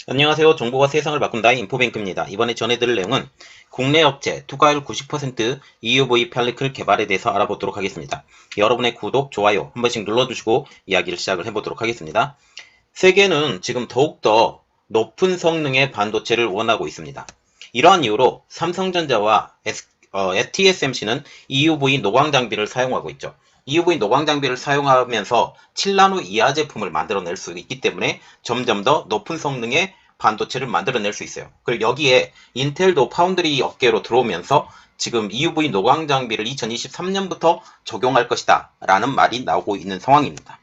안녕하세요. 정보가 세상을 바꾼다 인포뱅크입니다. 이번에 전해드릴 내용은 국내 업체 투과율 90% EUV 펠리클 개발에 대해서 알아보도록 하겠습니다. 여러분의 구독, 좋아요 한 번씩 눌러주시고 이야기를 시작을 해보도록 하겠습니다. 세계는 지금 더욱더 높은 성능의 반도체를 원하고 있습니다. 이러한 이유로 삼성전자와 TSMC는 EUV 노광 장비를 사용하고 있죠. EUV 노광 장비를 사용하면서 7나노 이하 제품을 만들어낼 수 있기 때문에 점점 더 높은 성능의 반도체를 만들어낼 수 있어요. 그리고 여기에 인텔도 파운드리 업계로 들어오면서 지금 EUV 노광 장비를 2023년부터 적용할 것이다 라는 말이 나오고 있는 상황입니다.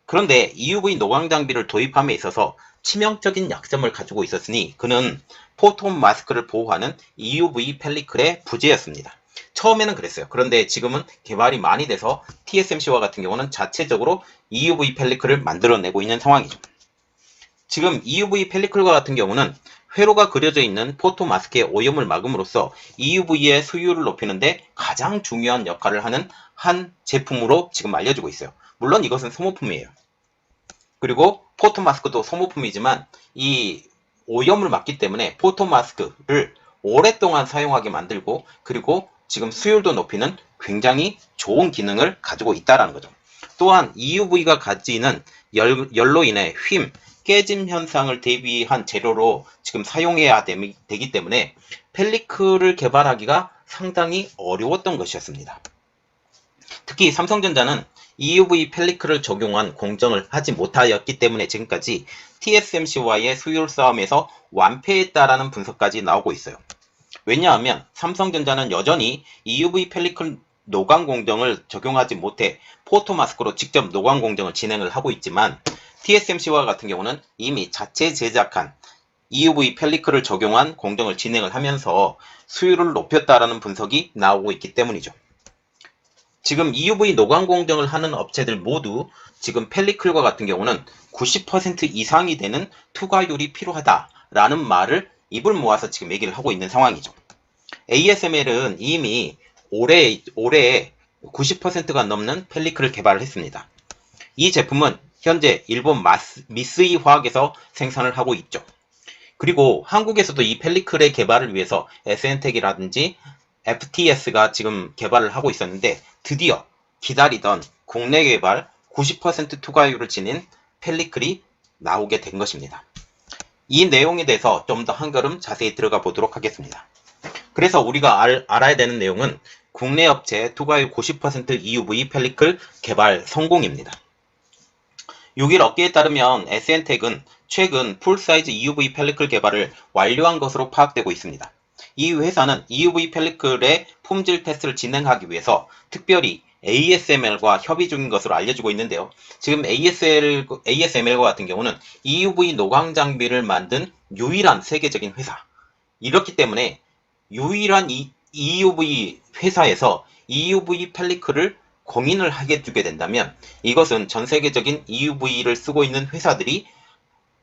그런데 EUV 노광 장비를 도입함에 있어서 치명적인 약점을 가지고 있었으니 그는 포톤 마스크를 보호하는 EUV 펠리클의 부재였습니다. 처음에는 그랬어요. 그런데 지금은 개발이 많이 돼서 TSMC와 같은 경우는 자체적으로 EUV 펠리클을 만들어내고 있는 상황이죠. 지금 EUV 펠리클과 같은 경우는 회로가 그려져 있는 포토 마스크의 오염을 막음으로써 EUV의 수율을 높이는데 가장 중요한 역할을 하는 한 제품으로 지금 알려지고 있어요. 물론 이것은 소모품이에요. 그리고 포토 마스크도 소모품이지만 이 오염을 막기 때문에 포토 마스크를 오랫동안 사용하게 만들고 그리고 지금 수율도 높이는 굉장히 좋은 기능을 가지고 있다는 거죠. 또한 EUV가 가지는 열로 인해 휨, 깨짐 현상을 대비한 재료로 지금 사용해야 되기 때문에 펠리클을 개발하기가 상당히 어려웠던 것이었습니다. 특히 삼성전자는 EUV 펠리클을 적용한 공정을 하지 못하였기 때문에 지금까지 TSMC와의 수율 싸움에서 완패했다라는 분석까지 나오고 있어요. 왜냐하면 삼성전자는 여전히 EUV 펠리클 노광 공정을 적용하지 못해 포토마스크로 직접 노광 공정을 진행을 하고 있지만 TSMC와 같은 경우는 이미 자체 제작한 EUV 펠리클을 적용한 공정을 진행을 하면서 수율을 높였다라는 분석이 나오고 있기 때문이죠. 지금 EUV 노광 공정을 하는 업체들 모두 지금 펠리클과 같은 경우는 90% 이상이 되는 투과율이 필요하다라는 말을 입을 모아서 지금 얘기를 하고 있는 상황이죠. ASML은 이미 올해 90%가 넘는 펠리클을 개발을 했습니다. 이 제품은 현재 일본 미쓰이 화학에서 생산을 하고 있죠. 그리고 한국에서도 이 펠리클의 개발을 위해서 SN텍이라든지 FTS가 지금 개발을 하고 있었는데 드디어 기다리던 국내 개발 90% 투과율을 지닌 펠리클이 나오게 된 것입니다. 이 내용에 대해서 좀 더 한 걸음 자세히 들어가 보도록 하겠습니다. 그래서 우리가 알아야 되는 내용은 국내 업체 투과율 90% EUV 펠리클 개발 성공입니다. 6일 업계에 따르면 SN텍은 최근 풀사이즈 EUV 펠리클 개발을 완료한 것으로 파악되고 있습니다. 이 회사는 EUV 펠리클의 품질 테스트를 진행하기 위해서 특별히 ASML과 협의 중인 것으로 알려지고 있는데요. 지금 ASML과 같은 경우는 EUV 노광 장비를 만든 유일한 세계적인 회사. 이렇기 때문에 유일한 EUV 회사에서 EUV 펠리클을 공인을 하게 주게 된다면 이것은 전 세계적인 EUV를 쓰고 있는 회사들이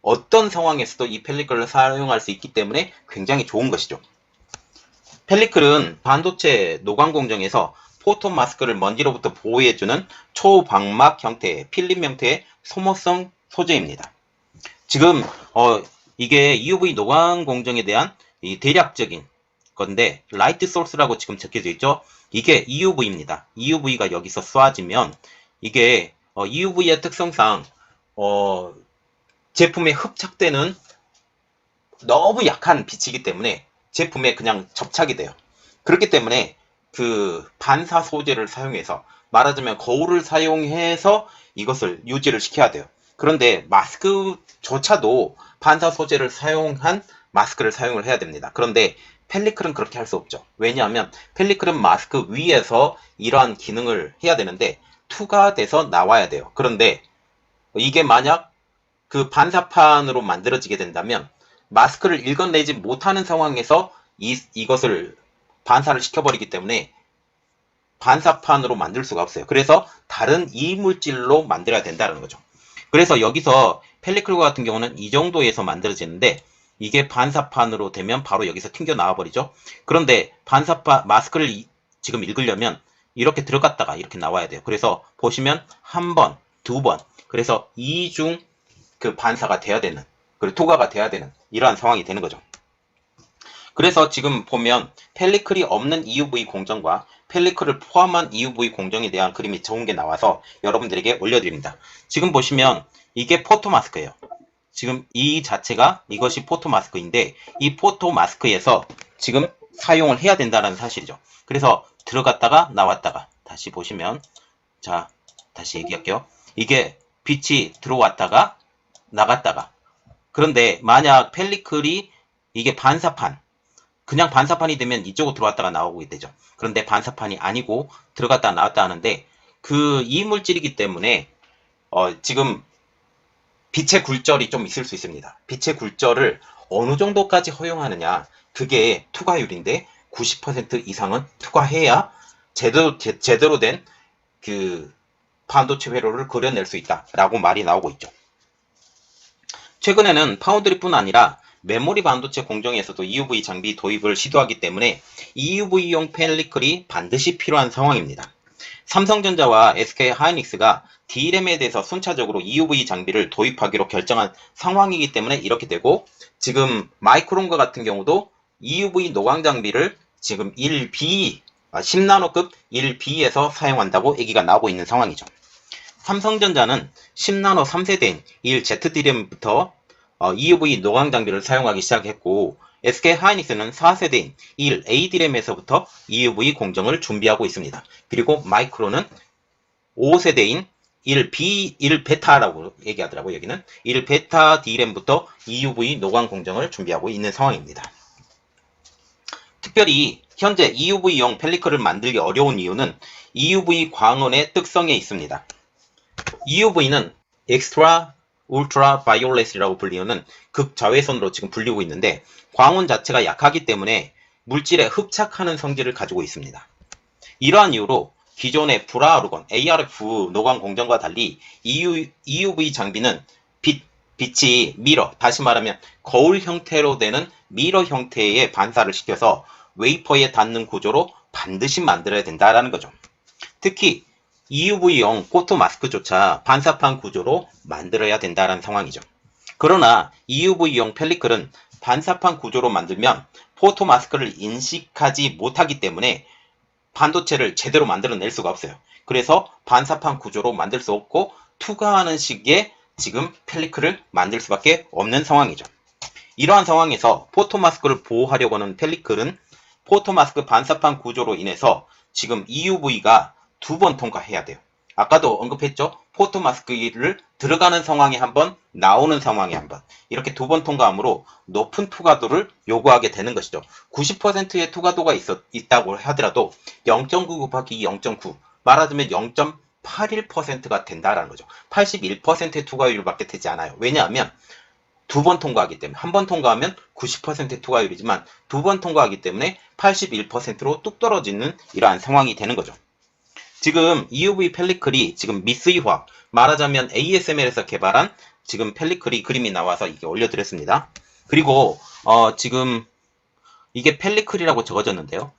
어떤 상황에서도 이 펠리클을 사용할 수 있기 때문에 굉장히 좋은 것이죠. 펠리클은 반도체 노광 공정에서 포톤 마스크를 먼지로부터 보호해주는 초방막 형태의 필름 형태의 소모성 소재입니다. 지금 이게 EUV 노광 공정에 대한 이 대략적인 건데 라이트 소스라고 지금 적혀져 있죠. 이게 EUV입니다. EUV가 여기서 쏘아지면 이게 EUV의 특성상 제품에 흡착되는 너무 약한 빛이기 때문에 제품에 그냥 접착이 돼요. 그렇기 때문에 그 반사 소재를 사용해서 말하자면 거울을 사용해서 이것을 유지를 시켜야 돼요. 그런데 마스크조차도 반사 소재를 사용한 마스크를 사용을 해야 됩니다. 그런데 펠리클은 그렇게 할 수 없죠. 왜냐하면 펠리클은 마스크 위에서 이러한 기능을 해야 되는데 투과돼서 나와야 돼요. 그런데 이게 만약 그 반사판으로 만들어지게 된다면 마스크를 읽어내지 못하는 상황에서 이것을 반사를 시켜버리기 때문에 반사판으로 만들 수가 없어요. 그래서 다른 이물질로 만들어야 된다는 거죠. 그래서 여기서 펠리클과 같은 경우는 이 정도에서 만들어지는데 이게 반사판으로 되면 바로 여기서 튕겨 나와 버리죠. 그런데 반사판 마스크를 지금 읽으려면 이렇게 들어갔다가 이렇게 나와야 돼요. 그래서 보시면 한 번, 두 번, 그래서 이중 그 반사가 돼야 되는 그리고 투과가 돼야 되는 이러한 상황이 되는 거죠. 그래서 지금 보면 펠리클이 없는 EUV 공정과 펠리클을 포함한 EUV 공정에 대한 그림이 좋은 게 나와서 여러분들에게 올려드립니다. 지금 보시면 이게 포토 마스크예요. 지금 이 자체가 이것이 포토 마스크인데 이 포토 마스크에서 지금 사용을 해야 된다는 사실이죠. 그래서 들어갔다가 나왔다가 다시 보시면 자 다시 얘기할게요. 이게 빛이 들어왔다가 나갔다가 그런데 만약 펠리클이 이게 반사판 그냥 반사판이 되면 이쪽으로 들어왔다가 나오고 되죠. 그런데 반사판이 아니고 들어갔다 나왔다 하는데 그 이물질이기 때문에 지금 빛의 굴절이 좀 있을 수 있습니다. 빛의 굴절을 어느 정도까지 허용하느냐 그게 투과율인데 90% 이상은 투과해야 제대로 된 그 반도체 회로를 그려낼 수 있다라고 말이 나오고 있죠. 최근에는 파운드리뿐 아니라 메모리 반도체 공정에서도 EUV 장비 도입을 시도하기 때문에 EUV용 펠리클이 반드시 필요한 상황입니다. 삼성전자와 SK하이닉스가 D램에 대해서 순차적으로 EUV 장비를 도입하기로 결정한 상황이기 때문에 이렇게 되고 지금 마이크론과 같은 경우도 EUV 노광 장비를 지금 1B, 10나노급 1B에서 사용한다고 얘기가 나오고 있는 상황이죠. 삼성전자는 10나노 3세대인 1ZD램부터 EUV 노광 장비를 사용하기 시작했고 SK하이닉스는 4세대인 1AD램에서부터 EUV 공정을 준비하고 있습니다. 그리고 마이크론은 5세대인 1베타라고 얘기하더라고요. 여기는 1베타 D램부터 EUV 노광 공정을 준비하고 있는 상황입니다. 특별히 현재 EUV용 펠리클을 만들기 어려운 이유는 EUV 광원의 특성에 있습니다. EUV는 엑스트라 울트라 바이올렛이라고 불리는 극자외선으로 지금 불리고 있는데 광원 자체가 약하기 때문에 물질에 흡착하는 성질을 가지고 있습니다. 이러한 이유로 기존의 불화르건 ARF 노광 공정과 달리 EUV 장비는 빛이 미러, 다시 말하면 거울 형태로 되는 미러 형태의 반사를 시켜서 웨이퍼에 닿는 구조로 반드시 만들어야 된다는 거죠. 특히 EUV용 포토 마스크조차 반사판 구조로 만들어야 된다는 상황이죠. 그러나 EUV용 펠리클은 반사판 구조로 만들면 포토 마스크를 인식하지 못하기 때문에 반도체를 제대로 만들어낼 수가 없어요. 그래서 반사판 구조로 만들 수 없고 투과하는 식의 지금 펠리클을 만들 수밖에 없는 상황이죠. 이러한 상황에서 포토 마스크를 보호하려고 하는 펠리클은 포토 마스크 반사판 구조로 인해서 지금 EUV가 2번 통과해야 돼요. 아까도 언급했죠. 포토 마스크를 들어가는 상황에 한 번, 나오는 상황에 한 번. 이렇게 2번 통과함으로 높은 투과도를 요구하게 되는 것이죠. 90%의 투과도가 있다고 하더라도 0.9 곱하기 0.9 말하자면 0.81%가 된다라는 거죠. 81%의 투과율밖에 되지 않아요. 왜냐하면 2번 통과하기 때문에 한 번 통과하면 90%의 투과율이지만 2번 통과하기 때문에 81%로 뚝 떨어지는 이러한 상황이 되는 거죠. 지금 EUV 펠리클이 지금 미스유화 말하자면 ASML에서 개발한 지금 펠리클이 그림이 나와서 이게 올려드렸습니다. 그리고 지금 이게 펠리클이라고 적어졌는데요.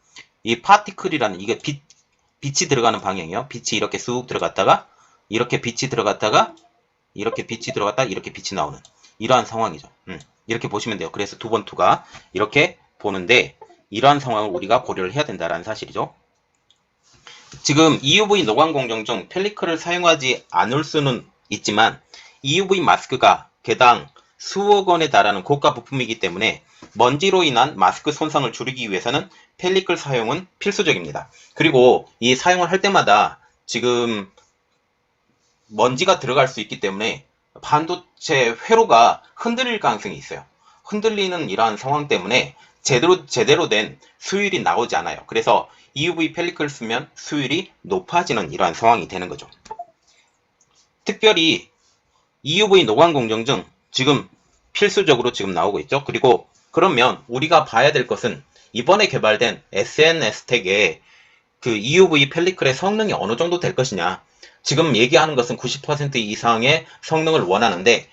이 파티클이라는 이게 빛이 들어가는 방향이요. 빛이 이렇게 쑥 들어갔다가 이렇게 빛이 들어갔다가 이렇게 빛이 들어갔다 이렇게 빛이 나오는 이러한 상황이죠. 이렇게 보시면 돼요. 그래서 2번 투가 이렇게 보는데 이러한 상황을 우리가 고려를 해야 된다는 사실이죠. 지금 EUV 노광 공정 중 펠리클을 사용하지 않을 수는 있지만 EUV 마스크가 개당 수억 원에 달하는 고가 부품이기 때문에 먼지로 인한 마스크 손상을 줄이기 위해서는 펠리클 사용은 필수적입니다. 그리고 이 사용을 할 때마다 지금 먼지가 들어갈 수 있기 때문에 반도체 회로가 흔들릴 가능성이 있어요. 흔들리는 이러한 상황 때문에 제대로 된 수율이 나오지 않아요. 그래서 EUV 펠리클 쓰면 수율이 높아지는 이러한 상황이 되는 거죠. 특별히 EUV 노광 공정 중 지금 필수적으로 지금 나오고 있죠. 그리고 그러면 우리가 봐야 될 것은 이번에 개발된 SNS택의 그 EUV 펠리클의 성능이 어느 정도 될 것이냐. 지금 얘기하는 것은 90% 이상의 성능을 원하는데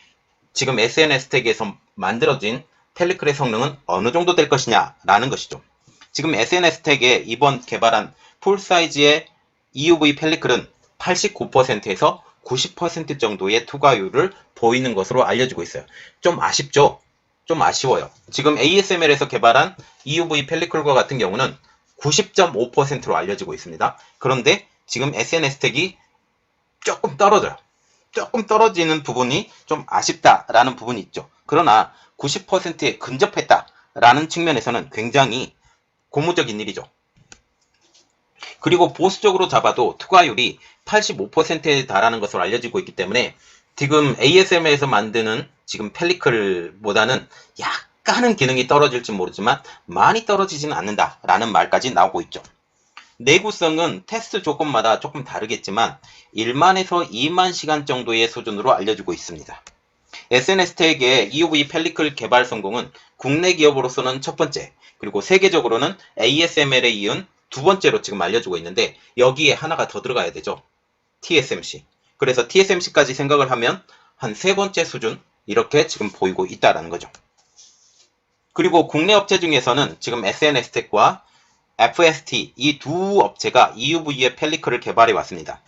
지금 SNS택에서 만들어진 펠리클의 성능은 어느 정도 될 것이냐 라는 것이죠. 지금 SNS택에 이번 개발한 풀사이즈의 EUV 펠리클은 89%에서 90% 정도의 투과율을 보이는 것으로 알려지고 있어요. 좀 아쉽죠? 좀 아쉬워요. 지금 ASML에서 개발한 EUV 펠리클과 같은 경우는 90.5%로 알려지고 있습니다. 그런데 지금 SNS택이 조금 떨어져요. 조금 떨어지는 부분이 좀 아쉽다라는 부분이 있죠. 그러나 90%에 근접했다라는 측면에서는 굉장히 고무적인 일이죠. 그리고 보수적으로 잡아도 투과율이 85%에 달하는 것으로 알려지고 있기 때문에 지금 ASML에서 만드는 지금 펠리클보다는 약간은 기능이 떨어질지 모르지만 많이 떨어지지는 않는다라는 말까지 나오고 있죠. 내구성은 테스트 조건마다 조금 다르겠지만 1만에서 2만 시간 정도의 수준으로 알려지고 있습니다. SNS택의 EUV 펠리클 개발 성공은 국내 기업으로서는 첫 번째, 그리고 세계적으로는 ASML에 이은 두 번째로 지금 알려지고 있는데 여기에 하나가 더 들어가야 되죠. TSMC. 그래서 TSMC까지 생각을 하면 한 세 번째 수준 이렇게 지금 보이고 있다는 거죠. 그리고 국내 업체 중에서는 지금 SNS택과 FST 이 두 업체가 EUV의 펠리클을 개발해 왔습니다.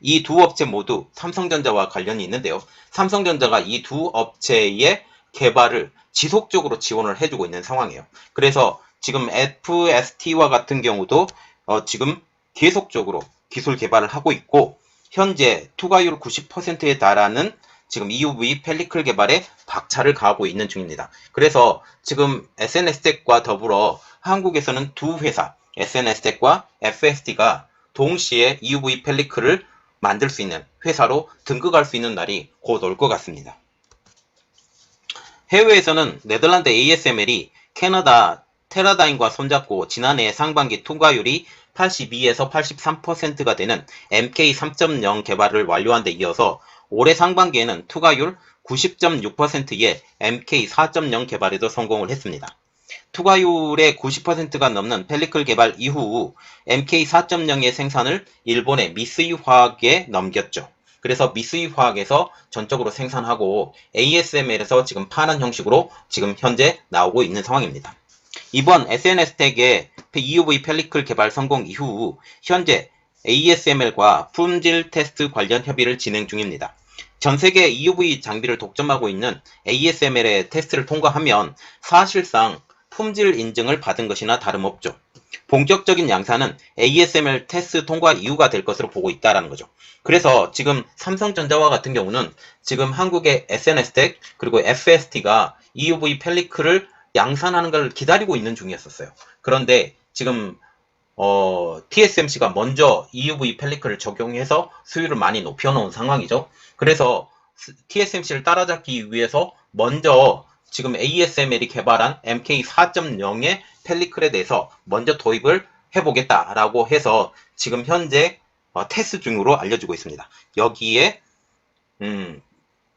이 두 업체 모두 삼성전자와 관련이 있는데요. 삼성전자가 이 두 업체의 개발을 지속적으로 지원을 해주고 있는 상황이에요. 그래서 지금 FST와 같은 경우도 지금 계속적으로 기술 개발을 하고 있고 현재 투과율 90%에 달하는 지금 EUV 펠리클 개발에 박차를 가하고 있는 중입니다. 그래서 지금 SNS택과 더불어 한국에서는 두 회사 SNS택과 FST가 동시에 EUV 펠리클을 만들 수 있는 회사로 등극할 수 있는 날이 곧 올 것 같습니다. 해외에서는 네덜란드 ASML이 캐나다 테라다임과 손잡고 지난해 상반기 투과율이 82에서 83%가 되는 MK3.0 개발을 완료한 데 이어서 올해 상반기에는 투과율 90.6%의 MK4.0 개발에도 성공을 했습니다. 투과율의 90%가 넘는 펠리클 개발 이후 MK4.0의 생산을 일본의 미쓰이 화학에 넘겼죠. 그래서 미쓰이 화학에서 전적으로 생산하고 ASML에서 지금 파는 형식으로 지금 현재 나오고 있는 상황입니다. 이번 SNS택의 EUV 펠리클 개발 성공 이후 현재 ASML과 품질 테스트 관련 협의를 진행 중입니다. 전 세계 EUV 장비를 독점하고 있는 ASML의 테스트를 통과하면 사실상 품질 인증을 받은 것이나 다름없죠. 본격적인 양산은 ASML 테스트 통과 이후가 될 것으로 보고 있다는 거죠. 그래서 지금 삼성전자와 같은 경우는 지금 한국의 SNS택 그리고 FST가 EUV 펠리클을 양산하는 걸 기다리고 있는 중이었어요. 그런데 지금 TSMC가 먼저 EUV 펠리클을 적용해서 수율을 많이 높여놓은 상황이죠. 그래서 TSMC를 따라잡기 위해서 먼저 지금 ASML이 개발한 MK4.0의 펠리클에 대해서 먼저 도입을 해보겠다라고 해서 지금 현재 테스트 중으로 알려지고 있습니다. 여기에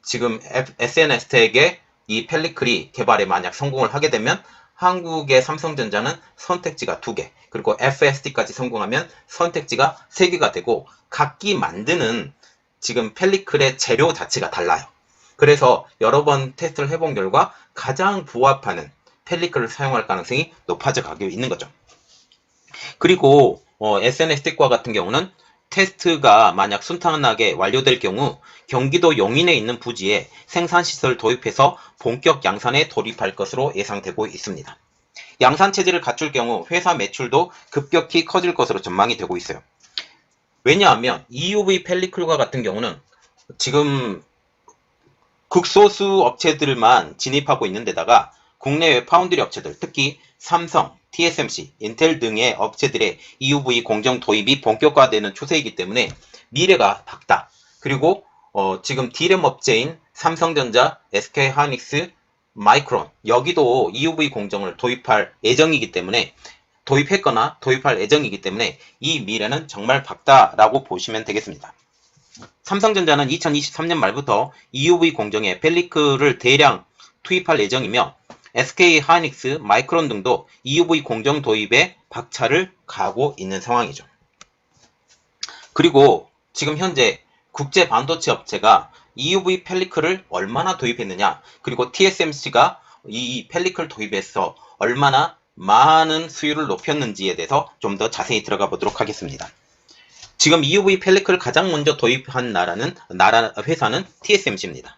지금 SNS택의 이 펠리클이 개발에 만약 성공을 하게 되면 한국의 삼성전자는 선택지가 2개, 그리고 FST까지 성공하면 선택지가 3개가 되고 각기 만드는 지금 펠리클의 재료 자체가 달라요. 그래서 여러 번 테스트를 해본 결과 가장 부합하는 펠리클을 사용할 가능성이 높아져 가고 있는 거죠. 그리고 SNS택과 같은 경우는 테스트가 만약 순탄하게 완료될 경우 경기도 용인에 있는 부지에 생산시설 도입해서 본격 양산에 돌입할 것으로 예상되고 있습니다. 양산 체제를 갖출 경우 회사 매출도 급격히 커질 것으로 전망이 되고 있어요. 왜냐하면 EUV 펠리클과 같은 경우는 지금 극소수 업체들만 진입하고 있는 데다가 국내외 파운드리 업체들, 특히 삼성, TSMC, 인텔 등의 업체들의 EUV 공정 도입이 본격화되는 추세이기 때문에 미래가 밝다. 그리고 지금 D램 업체인 삼성전자, SK하이닉스, 마이크론 여기도 EUV 공정을 도입할 예정이기 때문에 도입했거나 도입할 예정이기 때문에 이 미래는 정말 밝다라고 보시면 되겠습니다. 삼성전자는 2023년 말부터 EUV 공정에 펠리클을 대량 투입할 예정이며 SK하이닉스, 마이크론 등도 EUV 공정 도입에 박차를 가하고 있는 상황이죠. 그리고 지금 현재 국제 반도체 업체가 EUV 펠리클을 얼마나 도입했느냐, 그리고 TSMC가 이 펠리클 도입에서 얼마나 많은 수율을 높였는지에 대해서 좀 더 자세히 들어가 보도록 하겠습니다. 지금 EUV 펠리클을 가장 먼저 도입한 회사는 TSMC입니다.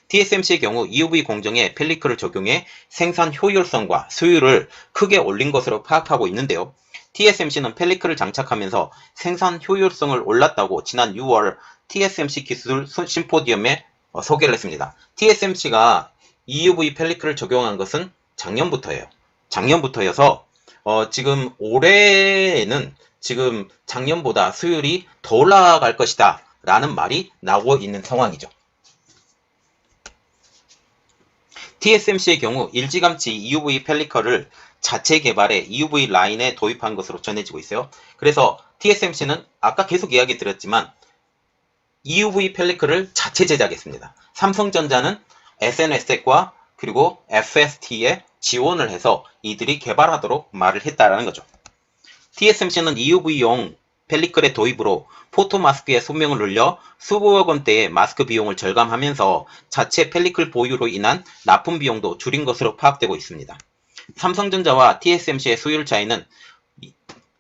TSMC의 경우 EUV 공정에 펠리클을 적용해 생산 효율성과 수율을 크게 올린 것으로 파악하고 있는데요. TSMC는 펠리클을 장착하면서 생산 효율성을 올랐다고 지난 6월 TSMC 기술 심포디엄에 소개를 했습니다. TSMC가 EUV 펠리클을 적용한 것은 작년부터예요. 작년부터여서 지금 올해는 지금 작년보다 수율이 더 올라갈 것이다 라는 말이 나오고 있는 상황이죠. TSMC의 경우 일찌감치 EUV 펠리클을 자체 개발해 EUV 라인에 도입한 것으로 전해지고 있어요. 그래서 TSMC는 아까 계속 이야기 드렸지만 EUV 펠리클을 자체 제작했습니다. 삼성전자는 SNS텍과 그리고 FST에 지원을 해서 이들이 개발하도록 말을 했다라는 거죠. TSMC는 EUV용 펠리클의 도입으로 포토마스크의寿命을 늘려 수백억 원대의 마스크 비용을 절감하면서 자체 펠리클 보유로 인한 납품 비용도 줄인 것으로 파악되고 있습니다. 삼성전자와 TSMC의 수율 차이는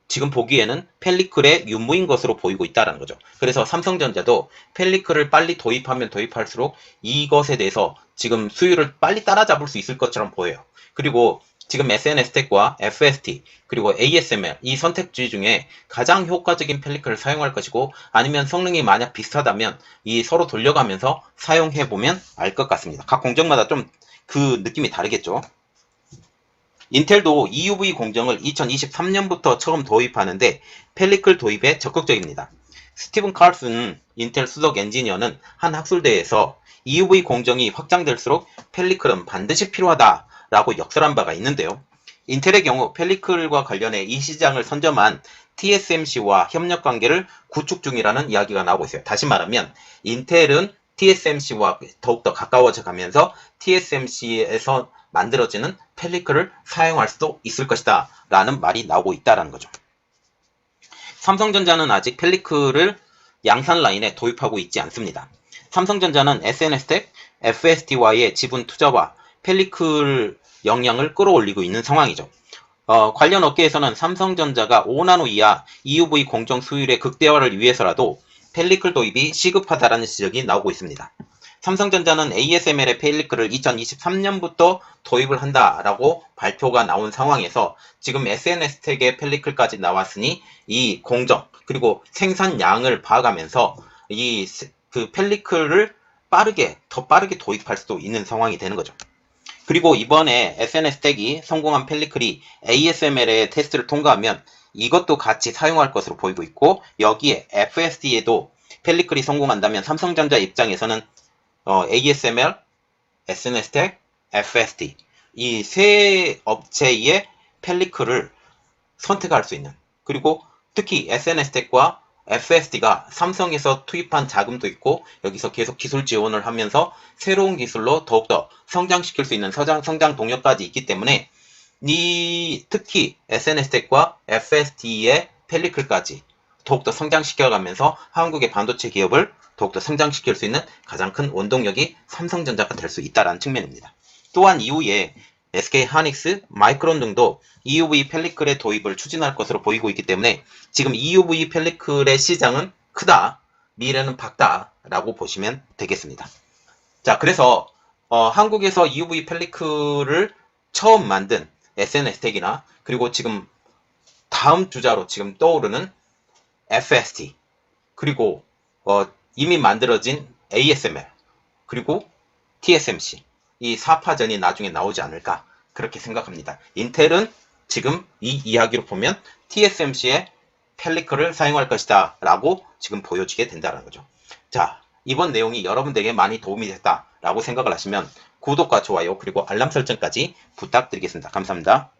지금 보기에는 펠리클의 유무인 것으로 보이고 있다는 거죠. 그래서 삼성전자도 펠리클을 빨리 도입하면 도입할수록 이것에 대해서 지금 수율을 빨리 따라잡을 수 있을 것처럼 보여요. 그리고 지금 SNS텍과 FST 그리고 ASML 이 선택지 중에 가장 효과적인 펠리클을 사용할 것이고 아니면 성능이 만약 비슷하다면 이 서로 돌려가면서 사용해보면 알 것 같습니다. 각 공정마다 좀 그 느낌이 다르겠죠. 인텔도 EUV 공정을 2023년부터 처음 도입하는데 펠리클 도입에 적극적입니다. 스티븐 칼슨 인텔 수석 엔지니어는 한 학술대회에서 EUV 공정이 확장될수록 펠리클은 반드시 필요하다라고 역설한 바가 있는데요. 인텔의 경우 펠리클과 관련해 이 시장을 선점한 TSMC와 협력 관계를 구축 중이라는 이야기가 나오고 있어요. 다시 말하면 인텔은 TSMC와 더욱더 가까워져 가면서 TSMC에서 만들어지는 펠리클을 사용할 수도 있을 것이다 라는 말이 나오고 있다는 거죠. 삼성전자는 아직 펠리클을 양산 라인에 도입하고 있지 않습니다. 삼성전자는 SNS텍, FST와의 지분 투자와 펠리클 역량을 끌어올리고 있는 상황이죠. 관련 업계에서는 삼성전자가 5나노 이하 EUV 공정 수율의 극대화를 위해서라도 펠리클 도입이 시급하다라는 지적이 나오고 있습니다. 삼성전자는 ASML의 펠리클을 2023년부터 도입을 한다라고 발표가 나온 상황에서 지금 SNS텍의 펠리클까지 나왔으니 이 공정 그리고 생산량을 봐가면서 이 그 펠리클을 더 빠르게 도입할 수도 있는 상황이 되는 거죠. 그리고 이번에 SNS텍이 성공한 펠리클이 ASML의 테스트를 통과하면 이것도 같이 사용할 것으로 보이고 있고 여기에 FSD에도 펠리클이 성공한다면 삼성전자 입장에서는 ASML, SNS텍, FSD 이 세 업체의 펠리클을 선택할 수 있는 그리고 특히 SNS텍과 FSD가 삼성에서 투입한 자금도 있고 여기서 계속 기술 지원을 하면서 새로운 기술로 더욱더 성장시킬 수 있는 성장 동력까지 있기 때문에 특히 SNS텍과 FSD의 펠리클까지 더욱더 성장시켜가면서 한국의 반도체 기업을 더욱더 성장시킬 수 있는 가장 큰 원동력이 삼성전자가 될 수 있다는 측면입니다. 또한 이후에 SK하이닉스, 마이크론 등도 EUV 펠리클의 도입을 추진할 것으로 보이고 있기 때문에 지금 EUV 펠리클의 시장은 크다, 미래는 밝다라고 보시면 되겠습니다. 자, 그래서 한국에서 EUV 펠리클을 처음 만든 SNS텍이나 그리고 지금 다음 주자로 지금 떠오르는 FST 그리고 이미 만들어진 ASML 그리고 TSMC 이 4파전이 나중에 나오지 않을까 그렇게 생각합니다. 인텔은 지금 이 이야기로 보면 TSMC의 펠리클을 사용할 것이다 라고 지금 보여지게 된다는 거죠. 자, 이번 내용이 여러분들에게 많이 도움이 됐다 라고 생각을 하시면 구독과 좋아요 그리고 알람 설정까지 부탁드리겠습니다. 감사합니다.